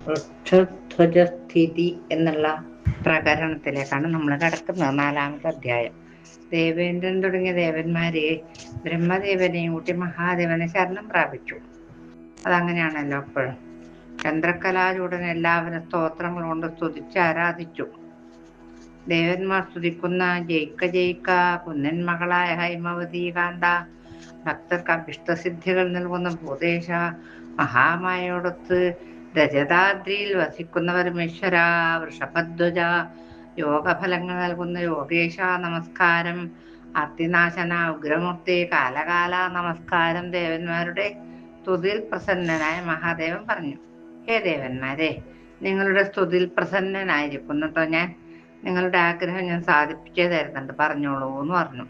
വൃക്ഷധ്വജസ്ഥിതി എന്നുള്ള പ്രകരണത്തിലേക്കാണ് നമ്മൾ കടക്കുന്നത്. 4-ാമത്തെ അധ്യായം. ദേവേന്ദ്രൻ തുടങ്ങിയ ദേവന്മാരെ ബ്രഹ്മദേവനെയും കൂട്ടി മഹാദേവനെ ശരണം പ്രാപിച്ചു. അതങ്ങനെയാണല്ലോ എപ്പോഴും. ചന്ദ്രക്കലാചൂടൻ എല്ലാവരും സ്തോത്രങ്ങൾ കൊണ്ട് സ്തുതിച്ച് ആരാധിച്ചു. ദേവന്മാർ സ്തുതിക്കുന്ന ജയിക്ക ജയിക്ക കുന്നൻ മകളായ ഹൈമവതി കാന്ത, ഭക്തർക്ക് അഭിഷ്ടസിദ്ധികൾ നൽകുന്ന ഭൂതേശ, മഹാമായയോടൊത്ത് രജതാദ്രിയിൽ വസിക്കുന്ന പരമേശ്വര, വൃഷഭധ്വജ, യോഗഫലങ്ങൾ നൽകുന്ന യോഗേശ നമസ്കാരം, അർത്തിനാശന ഉഗ്രമൂർത്തി കാലകാല നമസ്കാരം. ദേവന്മാരുടെ സ്തുതിയിൽ പ്രസന്നനായ മഹാദേവൻ പറഞ്ഞു, ഹേ ദേവന്മാരെ, നിങ്ങളുടെ സ്തുതിയിൽ പ്രസന്നനായിരിക്കുന്നു കേട്ടോ ഞാൻ. നിങ്ങളുടെ ആഗ്രഹം ഞാൻ സാധിപ്പിച്ചേ തരുന്നുണ്ട്, പറഞ്ഞോളൂ എന്ന് പറഞ്ഞു.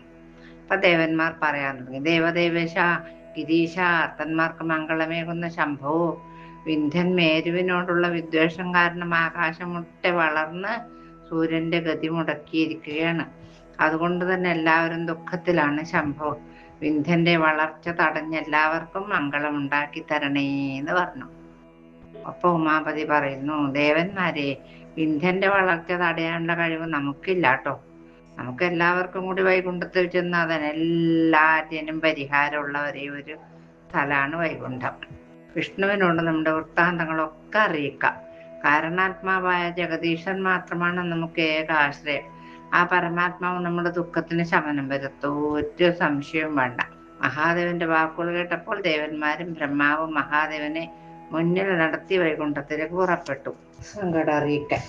അപ്പൊ ദേവന്മാർ പറയാൻ തുടങ്ങി, ദേവദേവേശ, ഗിരീശ, അർത്തന്മാർക്ക് മംഗളമേകുന്ന ശംഭോ, വിന്ധ്യൻ മേരുവിനോടുള്ള വിദ്വേഷം കാരണം ആകാശം മുട്ടെ വളർന്ന് സൂര്യന്റെ ഗതി മുടക്കിയിരിക്കുകയാണ്. അതുകൊണ്ട് തന്നെ എല്ലാവരും ദുഃഖത്തിലാണ്. ശംഭോ, വിന്ധ്യന്റെ വളർച്ച തടഞ്ഞ് എല്ലാവർക്കും മംഗളം ഉണ്ടാക്കി തരണേ എന്ന് പറഞ്ഞു. അപ്പൊ ഉമാപതി പറയുന്നു, ദേവന്മാരെ, വിന്ധ്യന്റെ വളർച്ച തടയാനുള്ള കഴിവ് നമുക്കില്ല കേട്ടോ. നമുക്ക് എല്ലാവർക്കും കൂടി വൈകുണ്ഠത്തിൽ ചെന്ന് അതിനെല്ലാറ്റിനും പരിഹാരമുള്ള ഒരേ ഒരു സ്ഥലമാണ് വൈകുണ്ഠം. വിഷ്ണുവിനോട് നമ്മുടെ വൃത്താന്തങ്ങളൊക്കെ അറിയിക്കാം. കാരണാത്മാവായ ജഗദീശൻ മാത്രമാണ് നമുക്ക് ഏക ആശ്രയം. ആ പരമാത്മാവ് നമ്മുടെ ദുഃഖത്തിന് ശമനം വരുത്തൂ, ഒരു സംശയവും വേണ്ട. മഹാദേവന്റെ വാക്കുകൾ കേട്ടപ്പോൾ ദേവന്മാരും ബ്രഹ്മാവും മഹാദേവനെ മുന്നിൽ നടത്തി വൈകുണ്ഠത്തിലേക്ക് പുറപ്പെട്ടു. സങ്കടം അറിയിക്കാൻ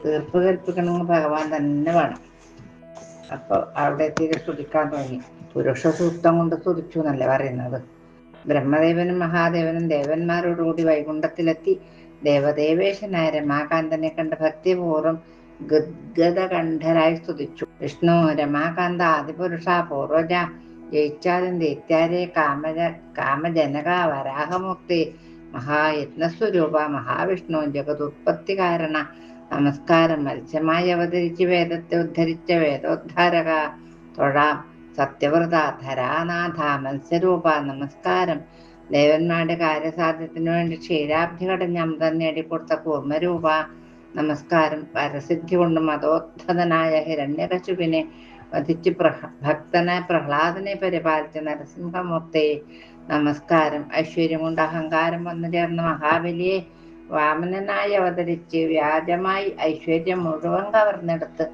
തീർപ്പ് കൽപ്പിക്കണമെങ്കിൽ ഭഗവാൻ തന്നെ വേണം. അപ്പൊ അവിടെ എത്തിയിട്ട് സ്തുതിക്കാൻ തുടങ്ങി. പുരുഷ സൂക്തം കൊണ്ട് സ്തുതിച്ചു എന്നല്ലേ പറയുന്നത്. ബ്രഹ്മദേവനും മഹാദേവനും ദേവന്മാരോടുകൂടി വൈകുണ്ഠത്തിലെത്തി ദേവദേവേശനായ രമാകാന്തനെ കണ്ട് ഭക്തിപൂർവ്വം ഗദ്ഗദകണ്ഠരായി സ്തുതിച്ചു. വിഷ്ണു, രമാകാന്ത, ആദിപുരുഷ, പൂർവജ, ജയിച്ചാലും ദൈത്യാരെ, കാമജനക, വരാഹമുക്തി, മഹായജ്ഞസ്വരൂപ, മഹാവിഷ്ണു, ജഗതുത്പത്തി കാരണ നമസ്കാരം. മത്സ്യമായി അവതരിച്ച് വേദത്തെ ഉദ്ധരിച്ച വേദോദ്ധാരക തൊഴാം. സത്യവ്രത, ധരാനാഥ, മത്സ്യരൂപ നമസ്കാരം. ദേവന്മാരുടെ കാര്യസാധ്യത്തിനു വേണ്ടി ക്ഷീരാബ്ധി കടഞ്ഞ് അമൃതം നേടിക്കൊടുത്ത കൂർമ്മരൂപ നമസ്കാരം. പരസിദ്ധി കൊണ്ട് മതോദ്ധതനായ ഹിരണ്യകശിപിനെ വധിച്ച് ഭക്തനായ പ്രഹ്ലാദനെ പരിപാലിച്ച നരസിംഹമൂർത്തി നമസ്കാരം. ഐശ്വര്യം കൊണ്ട് അഹങ്കാരം വന്നു ചേർന്ന മഹാബലിയെ വാമനനായി അവതരിച്ച് വ്യാജമായി ഐശ്വര്യം മുഴുവൻ കവർന്നെടുത്ത്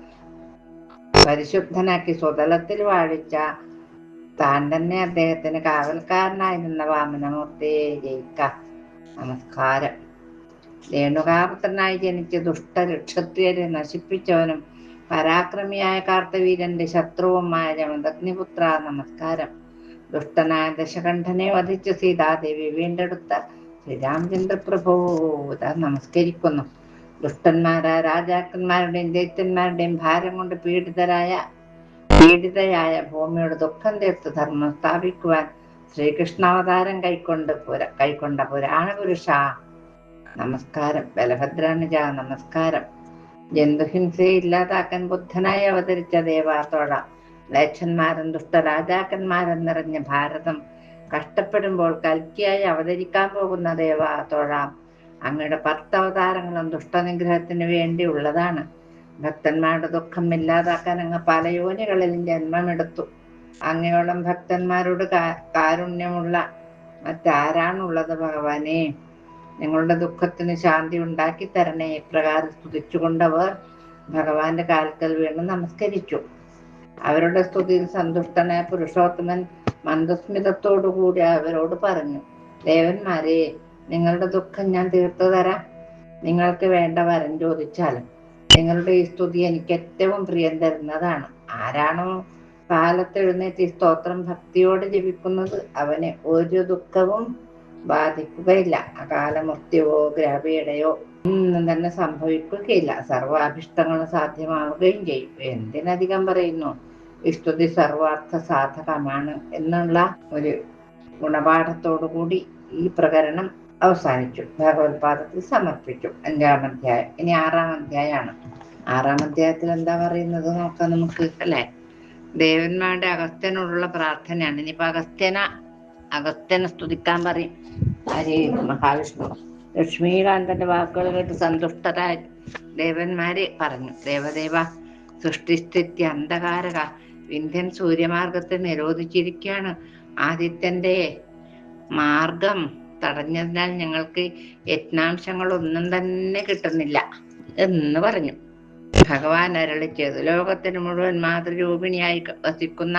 പരിശുദ്ധനാക്കി സ്വതലത്തിൽ വാഴിച്ച താൻ തന്നെ അദ്ദേഹത്തിന് കാവൽക്കാരനായിരുന്ന വാമനമൂർത്തിയെ ജയിക്ക നമസ്കാരം. രേണുകാപുത്രനായി ജനിച്ച് ദുഷ്ടരക്ഷത്രിയരെ നശിപ്പിച്ചവനും പരാക്രമിയായ കാർത്തവീരന്റെ ശത്രുവുമായ ജമദഗ്നിപുത്ര നമസ്കാരം. ദുഷ്ടനായ ദശകണ്ഠനെ വധിച്ച് സീതാദേവി വീണ്ടെടുത്ത ശ്രീരാമചന്ദ്രപ്രഭു നമസ്കരിക്കുന്നു. ദുഷ്ടന്മാരായ രാജാക്കന്മാരുടെയും ദൈത്യന്മാരുടെയും ഭാരം കൊണ്ട് പീഡിതയായ ഭൂമിയുടെ ദുഃഖം തീർത്ത് ധർമ്മം സ്ഥാപിക്കുവാൻ ശ്രീകൃഷ്ണാവതാരം കൈക്കൊണ്ട പുരാണ പുരുഷ നമസ്കാരം. ബലഭദ്രാനുജ നമസ്കാരം. ജന്തുഹിംസയെ ഇല്ലാതാക്കാൻ ബുദ്ധനായി അവതരിച്ച ദേവാത്തോഴ, മ്ലേച്ഛന്മാരും ദുഷ്ടരാജാക്കന്മാരും നിറഞ്ഞ ഭാരതം കഷ്ടപ്പെടുമ്പോൾ കൽക്കിയായി അവതരിക്കാൻ പോകുന്ന ദേവാത്തോഴ, അങ്ങയുടെ 10 അവതാരങ്ങളും ദുഷ്ടനിഗ്രഹത്തിന് വേണ്ടിയുള്ളതാണ്. ഭക്തന്മാരുടെ ദുഃഖം ഇല്ലാതാക്കാൻ അങ്ങ് പല യോനികളിലും ജന്മമെടുത്തു. അങ്ങയോളം ഭക്തന്മാരോട് കാരുണ്യമുള്ള മറ്റാരാണുള്ളത് ഭഗവാനെ? നിങ്ങളുടെ ദുഃഖത്തിന് ശാന്തി ഉണ്ടാക്കി തരണേ. ഇപ്രകാരം സ്തുതിച്ചുകൊണ്ടവർ ഭഗവാന്റെ കാൽക്കൽ വീണ് നമസ്കരിച്ചു. അവരുടെ സ്തുതിയിൽ സന്തുഷ്ടനായ പുരുഷോത്തമൻ മന്ദസ്മിതത്തോടുകൂടി അവരോട് പറഞ്ഞു, ദേവന്മാരെ, നിങ്ങളുടെ ദുഃഖം ഞാൻ തീർത്തു തരാം. നിങ്ങൾക്ക് വേണ്ട വരം ചോദിച്ചാലും. നിങ്ങളുടെ ഈ സ്തുതി എനിക്ക് ഏറ്റവും പ്രിയം തരുന്നതാണ്. ആരാണോ കാലത്തെഴുന്നേറ്റ് ഈ സ്തോത്രം ഭക്തിയോടെ ജപിക്കുന്നത് അവന് ഒരു ദുഃഖവും ബാധിക്കുകയില്ല. അകാലമൃത്യുവോ ഗ്രഹപീഡയോ ഒന്നും തന്നെ സംഭവിക്കുകയില്ല. സർവാഭിഷ്ടങ്ങളും സാധ്യമാവുകയും ചെയ്യും. എന്തിനധികം പറയുന്നു, ഈ സ്തുതി സർവാർത്ഥ സാധകമാണ് എന്നുള്ള ഒരു ഗുണപാഠത്തോടുകൂടി ഈ പ്രകരണം അവസാനിച്ചു. ഭഗവത്പാദത്തിൽ സമർപ്പിച്ചു. 5-ാം അധ്യായം. ഇനി 6-ാം അധ്യായമാണ്. 6-ാം അധ്യായത്തിൽ എന്താ പറയുന്നത് നോക്കാം നമുക്ക്, അല്ലെ? ദേവന്മാരുടെ അഗസ്ത്യനോടുള്ള പ്രാർത്ഥനയാണ്. ഇനിയിപ്പോ അഗസ്ത്യനെ സ്തുതിക്കാൻ പറയും. ആര്? മഹാവിഷ്ണു. ലക്ഷ്മീകാന്തന്റെ വാക്കുകൾ കേട്ട് സന്തുഷ്ടരായി ദേവന്മാര് പറഞ്ഞു, ദേവദേവ, സൃഷ്ടിസ്ഥിതി അന്ധകാരക, വിന്ധ്യൻ സൂര്യമാർഗത്തെ നിരോധിച്ചിരിക്കുകയാണ്. ആദിത്യന്റെ മാർഗം തടഞ്ഞതിനാൽ ഞങ്ങൾക്ക് യജ്ഞാംശങ്ങളൊന്നും തന്നെ കിട്ടുന്നില്ല എന്ന് പറഞ്ഞു. ഭഗവാൻ അരുളി ചെയ്തു, ലോകത്തിന് മുഴുവൻ മാതൃരൂപിണിയായി വസിക്കുന്ന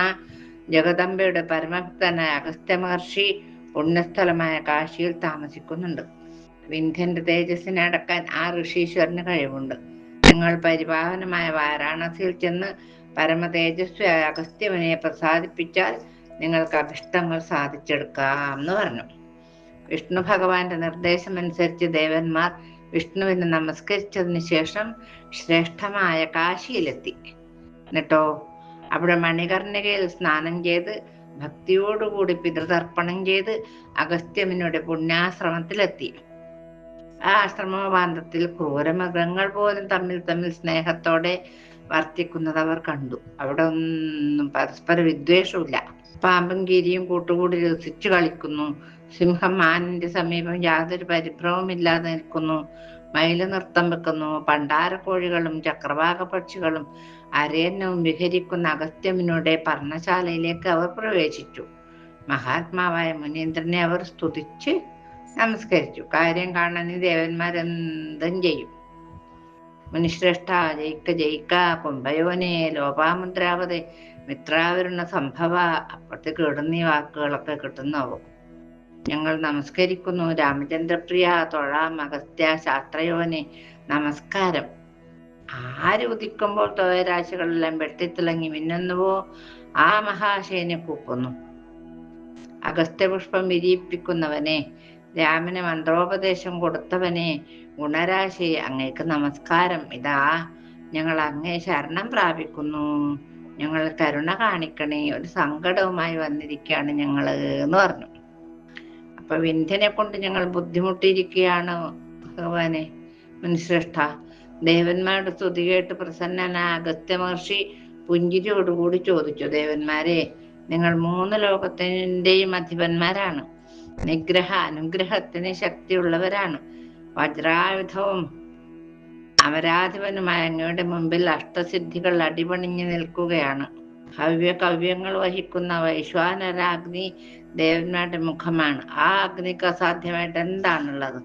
ജഗദംബയുടെ പരമഭക്തനായ അഗസ്ത്യ മഹർഷി പുണ്യസ്ഥലമായ കാശിയിൽ താമസിക്കുന്നുണ്ട്. വിന്ധ്യന്റെ തേജസ്സിനെ അടക്കാൻ ആ ഋഷീശ്വരന് കഴിവുണ്ട്. നിങ്ങൾ പരിപാവനമായ വാരാണസിയിൽ ചെന്ന് പരമ തേജസ്വിയായ അഗസ്ത്യമുനിയെ പ്രസാദിപ്പിച്ചാൽ നിങ്ങൾക്ക് അഭിഷ്ടങ്ങൾ സാധിച്ചെടുക്കാം എന്ന് പറഞ്ഞു. വിഷ്ണു ഭഗവാന്റെ നിർദ്ദേശമനുസരിച്ച് ദേവന്മാർ വിഷ്ണുവിനെ നമസ്കരിച്ചതിന് ശേഷം ശ്രേഷ്ഠമായ കാശിയിലെത്തി. എന്നിട്ടോ അവിടെ മണികർണികയിൽ സ്നാനം ചെയ്ത് ഭക്തിയോടുകൂടി പിതൃതർപ്പണം ചെയ്ത് അഗസ്ത്യമുനിയുടെ പുണ്യാശ്രമത്തിലെത്തി. ആ ആശ്രമോപാന്തത്തിൽ ക്രൂരമൃഗങ്ങൾ പോലും തമ്മിൽ സ്നേഹത്തോടെ വർത്തിക്കുന്നത് അവർ കണ്ടു. അവിടെ ഒന്നും പരസ്പര വിദ്വേഷമില്ല. പാമ്പും കീരിയും കൂട്ടുകൂടി രസിച്ചു കളിക്കുന്നു. സിംഹം മാനിന്റെ സമീപം യാതൊരു പരിഭ്രമമില്ലാതെ നിൽക്കുന്നു. മയില് നൃത്തം വെക്കുന്നു. പണ്ടാരക്കോഴികളും ചക്രവാക പക്ഷികളും അരയന്നവും വിഹരിക്കുന്ന അഗസ്ത്യമുനിയുടെ പർണശാലയിലേക്ക് അവർ പ്രവേശിച്ചു. മഹാത്മാവായ മുനീന്ദ്രനെ അവർ സ്തുതിച്ച് നമസ്കരിച്ചു. കാര്യം കാണാൻ ദേവന്മാരെന്തും ചെയ്യും. മുനിശ്രേഷ്ഠ, ജയിക്ക ജയിക്ക, കുംഭയോനെ, ലോപാമുദ്രാവതെ, മിത്രാവരുണ സംഭവ. അപ്പോഴത്തേക്ക് ഇടുന്നീ വാക്കുകളൊക്കെ കിട്ടുന്നാവും. ഞങ്ങൾ നമസ്കരിക്കുന്നു. രാമചന്ദ്രപ്രിയ, തൊഴാം. അഗസ്ത്യ ശാസ്ത്രയോനെ നമസ്കാരം. ആര് ഉദിക്കുമ്പോൾ തോയരാശികളെല്ലാം വെട്ടിത്തിളങ്ങി മിന്നുന്നുവോ ആ മഹാശയനെ കൂപ്പുന്നു. അഗസ്ത്യപുഷ്പം വിരിയിപ്പിക്കുന്നവനെ, രാമന് മന്ത്രോപദേശം കൊടുത്തവനെ, ഗുണരാശി, അങ്ങേക്ക് നമസ്കാരം. ഇതാ ഞങ്ങൾ അങ്ങേ ശരണം പ്രാപിക്കുന്നു. ഞങ്ങൾ കരുണ കാണിക്കണേ, ഒരു സങ്കടവുമായി വന്നിരിക്കുകയാണ് ഞങ്ങള് എന്ന് പറഞ്ഞു. അപ്പൊ വിന്ധ്യനെ കൊണ്ട് ഞങ്ങൾ ബുദ്ധിമുട്ടിയിരിക്കുകയാണ് ഭഗവാനെ. മുനിശ്രേഷ്ഠ, ദേവന്മാരുടെ സ്തുതി കേട്ട് പ്രസന്നനായ അഗസ്ത്യ മഹർഷി പുഞ്ചിരിയോടുകൂടി ചോദിച്ചു, ദേവന്മാരെ, നിങ്ങൾ 3 ലോകത്തിന്റെയും അധിപന്മാരാണ്. അനുഗ്രഹത്തിന് ശക്തിയുള്ളവരാണ്. വജ്രായുധവും അമരാധിപനുമായ അങ്ങയുടെ മുമ്പിൽ അഷ്ടസിദ്ധികൾ അടിപണിഞ്ഞു നിൽക്കുകയാണ്. കവ്യങ്ങൾ വഹിക്കുന്ന വൈശ്വാനരാഗ്നി ദേവന്മാരുടെ മുഖമാണ്. ആ അഗ്നിക്ക് അസാധ്യമായിട്ട് എന്താണുള്ളത്?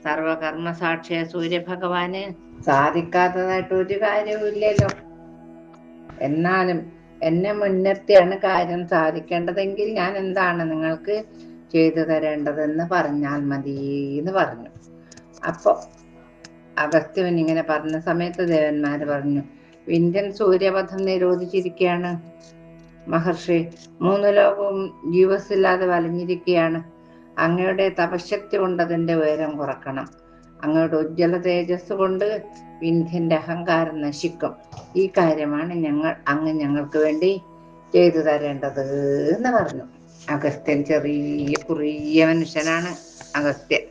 സർവകർമ്മ സാക്ഷിയ സൂര്യഭഗവാന് സാധിക്കാത്തതായിട്ട് ഒരു കാര്യവും ഇല്ലല്ലോ. എന്നാലും എന്നെ മുൻനിർത്തിയാണ് കാര്യം സാധിക്കേണ്ടതെങ്കിൽ ഞാൻ എന്താണ് നിങ്ങൾക്ക് ചെയ്തു തരേണ്ടതെന്ന് പറഞ്ഞാൽ മതി എന്ന് പറഞ്ഞു. അപ്പൊ അഗസ്ത്യൻ ഇങ്ങനെ പറഞ്ഞ സമയത്ത് ദേവന്മാര് പറഞ്ഞു, വിന്ധ്യൻ സൂര്യപഥം നിരോധിച്ചിരിക്കുകയാണ് മഹർഷി. 3 ലോകവും ജീവസില്ലാതെ വലഞ്ഞിരിക്കുകയാണ്. അങ്ങയുടെ തപശക്തി കൊണ്ട് അതിന്റെ ഉയരം കുറക്കണം. അങ്ങയുടെ ഉജ്ജ്വല തേജസ് കൊണ്ട് വിന്ധ്യന്റെ അഹങ്കാരം നശിക്കും. ഈ കാര്യമാണ് അങ്ങ് ഞങ്ങൾക്ക് വേണ്ടി ചെയ്തു തരേണ്ടത് എന്ന് പറഞ്ഞു. അഗസ്ത്യൻ കുറിയ മനുഷ്യനാണ് അഗസ്ത്യൻ.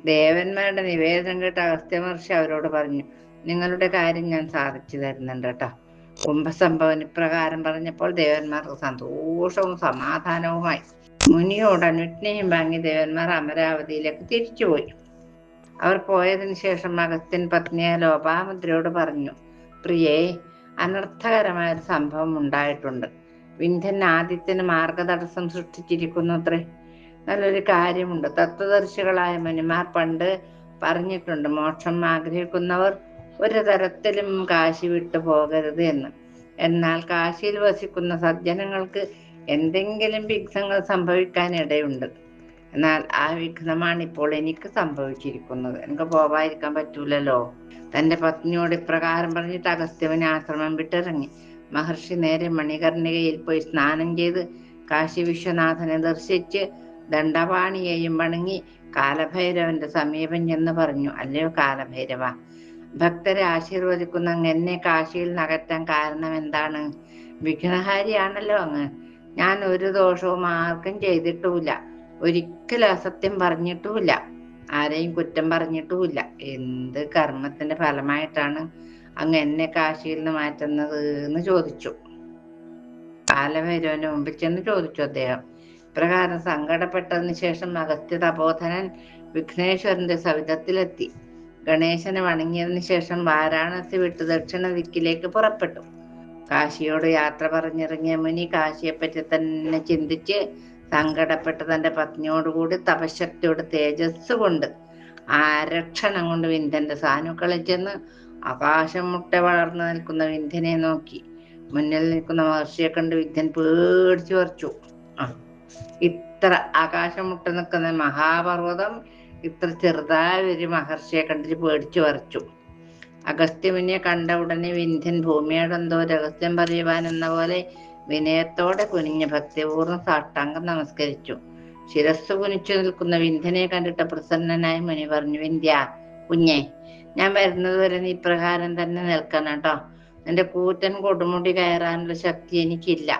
ദേവന്മാരുടെ നിവേദനം കേട്ട് അഗസ്ത്യ മഹർഷി അവരോട് പറഞ്ഞു, നിങ്ങളുടെ കാര്യം ഞാൻ സാധിച്ചു തരുന്നുണ്ട് കേട്ടോ. കുംഭസംഭവൻ ഇപ്രകാരം പറഞ്ഞപ്പോൾ ദേവന്മാർക്ക് സന്തോഷവും സമാധാനവുമായി. മുനിയോട് അനുജ്ഞയും വാങ്ങി ദേവന്മാർ അമരാവതിയിലേക്ക് തിരിച്ചുപോയി. അവർ പോയതിനു ശേഷം അഗസ്ത്യൻ പത്നിയായ ലോപാമുദ്രയോട് പറഞ്ഞു, പ്രിയേ, അനർത്ഥകരമായ ഒരു സംഭവം ഉണ്ടായിട്ടുണ്ട്. വിന്ധ്യൻ ആദിത്യന് മാർഗതടസ്സം സൃഷ്ടിച്ചിരിക്കുന്നു അത്രേ. നല്ലൊരു കാര്യമുണ്ട്. തത്വദർശികളായ മുനിമാർ പണ്ട് പറഞ്ഞിട്ടുണ്ട്, മോക്ഷം ആഗ്രഹിക്കുന്നവർ ഒരു തരത്തിലും കാശി വിട്ടു പോകരുത് എന്ന്. എന്നാൽ കാശിയിൽ വസിക്കുന്ന സജ്ജനങ്ങൾക്ക് എന്തെങ്കിലും വിഘ്നങ്ങൾ സംഭവിക്കാൻ ഇടയുണ്ട്. എന്നാൽ ആ വിഘ്നമാണ് ഇപ്പോൾ എനിക്ക് സംഭവിച്ചിരിക്കുന്നത്. എനിക്ക് പോകാതിരിക്കാൻ പറ്റൂലല്ലോ. തന്റെ പത്നിയോട് ഇപ്രകാരം പറഞ്ഞിട്ട് അഗസ്ത്യമുനി ആശ്രമം വിട്ടിറങ്ങി. മഹർഷി നേരെ മണികർണികയിൽ പോയി സ്നാനം ചെയ്ത് കാശി വിശ്വനാഥനെ ദർശിച്ച് ദണ്ഡപാണിയെയും വണങ്ങി കാലഭൈരവന്റെ സമീപം ചെന്ന് പറഞ്ഞു, അല്ലയോ കാലഭൈരവ, ഭക്തരെ ആശീർവദിക്കുന്ന അങ്ങ് എന്നെ കാശിയിൽ നകറ്റാൻ കാരണം എന്താണ്? വിഘ്നഹാരിയാണല്ലോ അങ്ങ്. ഞാൻ ഒരു ദോഷവും ആർക്കും ചെയ്തിട്ടുമില്ല. ഒരിക്കലും അസത്യം പറഞ്ഞിട്ടുമില്ല. ആരെയും കുറ്റം പറഞ്ഞിട്ടുമില്ല. എന്ത് കർമ്മത്തിന്റെ ഫലമായിട്ടാണ് അങ്ങ് എന്നെ കാശിയിൽ നിന്ന് മാറ്റുന്നത് എന്ന് ചോദിച്ചു. കാലഭൈരവന്റെ മുമ്പിൽ ചെന്ന് ചോദിച്ചു അദ്ദേഹം. പ്രകാരം സങ്കടപ്പെട്ടതിന് ശേഷം അഗസ്ത്യ തപോധനൻ വിഘ്നേശ്വരന്റെ സവിധത്തിലെത്തി. ഗണേശനെ വണങ്ങിയതിനു ശേഷം വാരാണസി വിട്ട് ദക്ഷിണ ദിക്കിലേക്ക് പുറപ്പെട്ടു. കാശിയോട് യാത്ര പറഞ്ഞിറങ്ങിയ മുനി കാശിയെപ്പറ്റി തന്നെ ചിന്തിച്ച് സങ്കടപ്പെട്ട് തന്റെ പത്നിയോടുകൂടി തപശക്തിയോട് തേജസ് കൊണ്ട് ആരക്ഷണം കൊണ്ട് വിന്ധ്യന്റെ സാനുക്കളിൽ ചെന്ന് ആകാശം മുട്ട വളർന്നു നിൽക്കുന്ന വിന്ധ്യനെ നോക്കി. മുന്നിൽ നിൽക്കുന്ന മഹർഷിയെ കണ്ട് വിന്ധ്യൻ പേടിച്ചു വരച്ചു. ഇത്ര ആകാശം മുട്ട നിൽക്കുന്ന മഹാപർവ്വതം ഇത്ര ചെറുതായ ഒരു മഹർഷിയെ കണ്ടിട്ട് പേടിച്ചു വരച്ചു. അഗസ്ത്യമുനിയെ കണ്ട ഉടനെ വിന്ധ്യൻ ഭൂമിയോടെന്തോ രഹസ്യം പറയുവാൻ എന്ന പോലെ വിനയത്തോടെ കുനിഞ്ഞ് ഭക്തിപൂർവ്വം സാഷ്ടാംഗം നമസ്കരിച്ചു. ശിരസ് കുനിച്ചു നിൽക്കുന്ന വിന്ധ്യനെ കണ്ടിട്ട് പ്രസന്നനായി മുനി പറഞ്ഞു, വിന്ധ്യ കുഞ്ഞെ, ഞാൻ വരുന്നത് വരെ നീ ഇപ്രകാരം തന്നെ നിൽക്കണം കേട്ടോ. നിന്റെ കൂറ്റൻ കൊടുമുടി കയറാനുള്ള ശക്തി എനിക്കില്ല.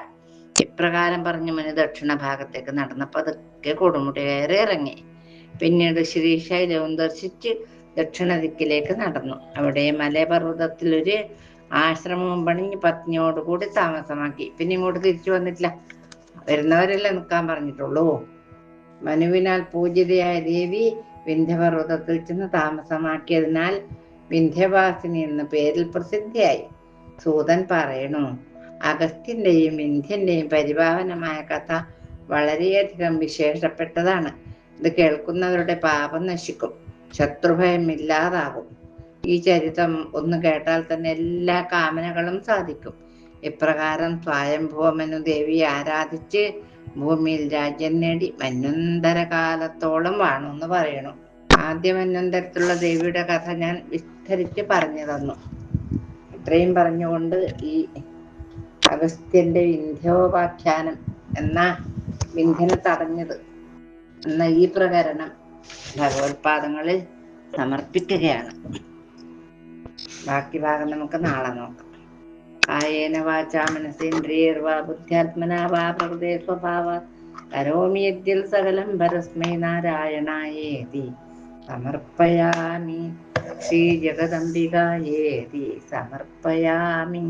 ഇപ്രകാരം പറഞ്ഞു മുനി ദക്ഷിണ ഭാഗത്തേക്ക് നടന്നപ്പോൾ അതൊക്കെ കൊടുമുടി കയറി ഇറങ്ങി. പിന്നീട് ശ്രീശൈലവും ദർശിച്ച് ദക്ഷിണ ദിക്കിലേക്ക് നടന്നു. അവിടെ മലയപർവ്വതത്തിൽ ഒരു ആശ്രമവും പണിഞ്ഞ് പത്നിയോടുകൂടി താമസമാക്കി. പിന്നെ ഇങ്ങോട്ട് തിരിച്ചു വന്നിട്ടില്ല. വരുന്നവരെല്ലാം നിൽക്കാൻ പറഞ്ഞിട്ടുള്ളൂ. മനുവിനാൽ പൂജിതയായ ദേവി വിന്ധ്യപർവ്വതത്തിൽ ചെന്ന് താമസമാക്കിയതിനാൽ വിന്ധ്യവാസിനി എന്ന പേരിൽ പ്രസിദ്ധിയായി. സൂതൻ പറയണു, അഗസ്ത്യന്റെയും വിന്ധ്യന്റെയും പരിപാവനമായ കഥ വളരെയധികം വിശേഷപ്പെട്ടതാണ്. ഇത് കേൾക്കുന്നവരുടെ പാപം നശിക്കും, ശത്രുഭയം ഇല്ലാതാകും. ഈ ചരിത്രം ഒന്ന് കേട്ടാൽ തന്നെ എല്ലാ കാമനകളും സാധിക്കും. ഇപ്രകാരം സ്വയംഭൂമനു ദേവിയെ ആരാധിച്ച് ഭൂമിയിൽ രാജ്യം നേടി മന്വന്തര കാലത്തോളം വാണു എന്ന് പറയണു. ആദ്യ മന്വന്തരത്തിലുള്ള ദേവിയുടെ കഥ ഞാൻ വിസ്തരിച്ച് പറഞ്ഞു തന്നു. ഇത്രയും പറഞ്ഞുകൊണ്ട് ഈ അഗസ്ത്യന്റെ വിന്ധ്യോപാഖ്യാനം എന്ന വിന്ധ്യനെ തടഞ്ഞത് എന്ന ഈ പ്രകരണം ഭഗവത്പാദങ്ങളിൽ സമർപ്പിക്കുകയാണ്. ബാക്കി ഭാഗം നമുക്ക് നാളെ നോക്കാം. കായേന വാചാ മനസേന്ദ്രിയർവാ ബുദ്ധ്യാത്മനാ വാ പ്രകൃതേ സ്വഭാവാത് കരോമി യദ്യൽ സകലം പരസ്മൈ നാരായണായേതി സമർപ്പയാമി. ശ്രീ ജഗദംബികായേതി സമർപ്പയാമി.